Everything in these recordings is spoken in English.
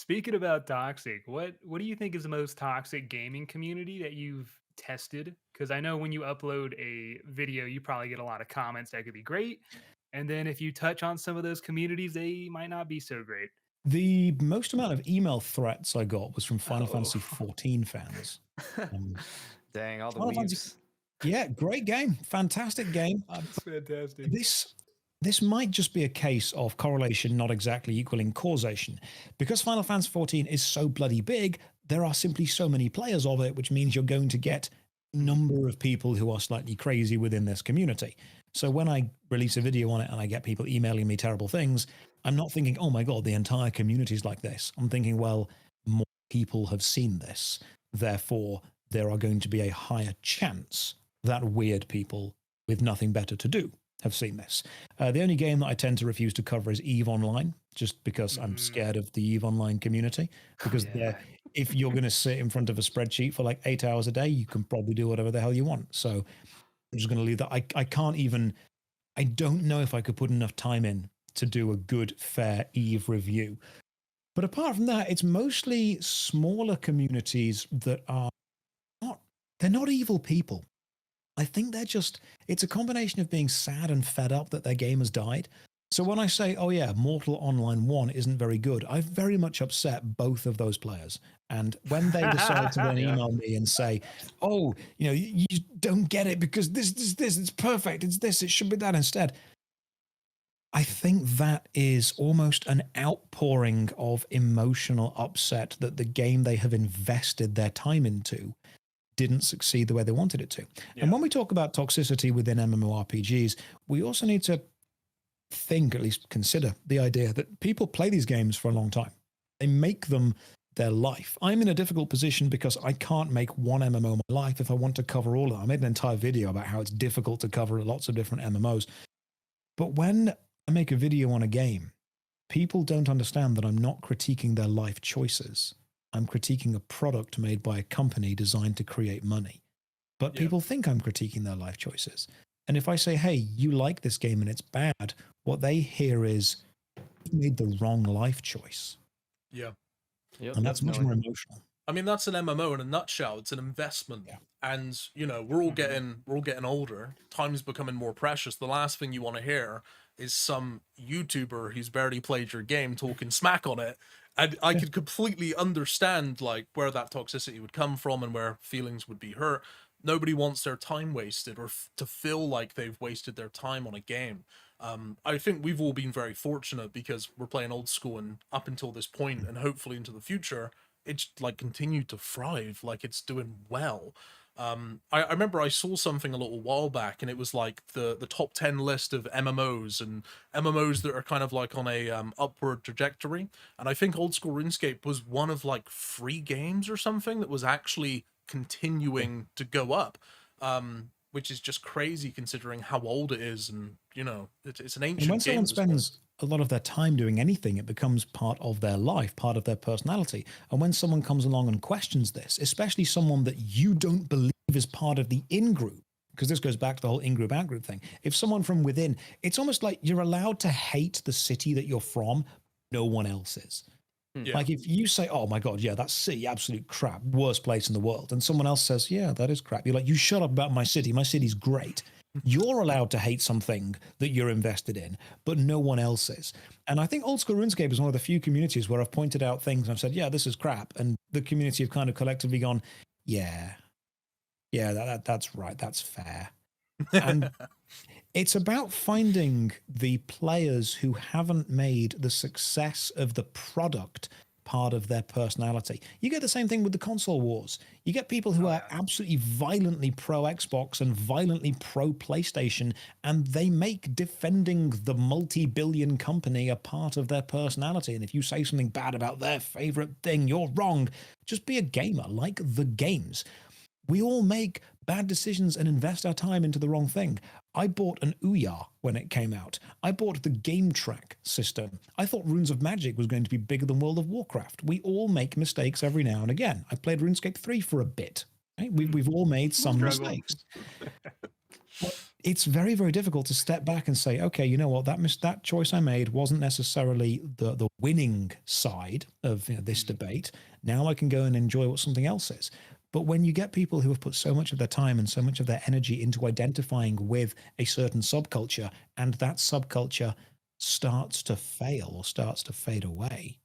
Speaking about toxic, what do you think is the most toxic gaming community that you've tested? Because I know when you upload a video, you probably get a lot of comments that could be great, and then if you touch on some of those communities, they might not be so great. The most amount of email threats I got was from Final Oh, Fantasy XIV fans. Um, Dang, all the Final Fantasy, weeps. yeah, great game, fantastic game. that's fantastic. This might just be a case of correlation not exactly equaling causation. Because Final Fantasy XIV is so bloody big, there are simply so many players of it, which means you're going to get a number of people who are slightly crazy within this community. So when I release a video on it and I get people emailing me terrible things, I'm not thinking, oh my God, the entire community is like this. I'm thinking, well, more people have seen this. Therefore, there are going to be a higher chance that weird people with nothing better to do have seen this. The only game that I tend to refuse to cover is EVE Online, just because I'm scared of the EVE Online community. Because if you're going to sit in front of a spreadsheet for like 8 hours a day, you can probably do whatever the hell you want. So I'm just going to leave that. I can't even, I don't know if I could put enough time in to do a good, fair EVE review. But apart from that, it's mostly smaller communities that are they're not evil people. I think it's a combination of being sad and fed up that their game has died. So when I say, oh yeah, Mortal Online 1 isn't very good, I've very much upset both of those players. And when they decide to then email me and say, oh, you don't get it because this, it's perfect, it's this, it should be that instead. I think that is almost an outpouring of emotional upset that the game they have invested their time into didn't succeed the way they wanted it to. Yeah. And when we talk about toxicity within MMORPGs, we also need to think, at least consider, the idea that people play these games for a long time. They make them their life. I'm in a difficult position because I can't make one MMO my life if I want to cover all of them. I made an entire video about how it's difficult to cover lots of different MMOs. But when I make a video on a game, people don't understand that I'm not critiquing their life choices. I'm critiquing a product made by a company designed to create money. But people think I'm critiquing their life choices. And if I say, hey, you like this game and it's bad, what they hear is, you made the wrong life choice. Yeah. Yep, and that's much more emotional. I mean, that's an MMO in a nutshell. It's an investment. Yeah. And, we're all getting older. Time's becoming more precious. The last thing you want to hear is some YouTuber who's barely played your game talking smack on it. And I could completely understand where that toxicity would come from and where feelings would be hurt. Nobody wants their time wasted or to feel like they've wasted their time on a game. I think we've all been very fortunate because we're playing old school, and up until this point and hopefully into the future, it's continued to thrive, it's doing well. I remember I saw something a little while back, and it was the top 10 list of MMOs and MMOs that are kind of on a upward trajectory. And I think Old School RuneScape was one of 3 games or something that was actually continuing to go up, which is just crazy considering how old it is. And, it's an ancient game. And when someone spends a lot of their time doing anything, it becomes part of their life, part of their personality. And when someone comes along and questions this, especially someone that you don't believe is part of the in-group, because this goes back to the whole in-group, out-group thing. If someone from within, it's almost like you're allowed to hate the city that you're from, no one else is. Yeah. If you say, oh my God, yeah, that city, absolute crap, worst place in the world. And someone else says, yeah, that is crap. You're like, you shut up about my city. My city's great. You're allowed to hate something that you're invested in, but no one else is. And I think Old School RuneScape is one of the few communities where I've pointed out things and I've said, yeah, this is crap. And the community have kind of collectively gone, yeah, that's right. That's fair. And it's about finding the players who haven't made the success of the product part of their personality. You get the same thing with the console wars. You get people who are absolutely violently pro Xbox and violently pro PlayStation, and they make defending the multi-billion company a part of their personality. And if you say something bad about their favorite thing, you're wrong. Just be a gamer, like the games. We all make bad decisions and invest our time into the wrong thing. I bought an Ouya when it came out. I bought the Game Track system. I thought Runes of Magic was going to be bigger than World of Warcraft. We all make mistakes every now and again. I played RuneScape 3 for a bit. Right? We've all made some mistakes. But it's very, very difficult to step back and say, okay, you know what, that choice I made wasn't necessarily the winning side of this debate. Now I can go and enjoy what something else is. But when you get people who have put so much of their time and so much of their energy into identifying with a certain subculture, and that subculture starts to fail or starts to fade away,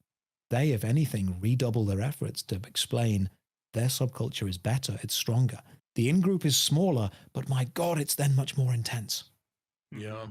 they, if anything, redouble their efforts to explain their subculture is better, it's stronger. The in-group is smaller, but my God, it's then much more intense. Yeah.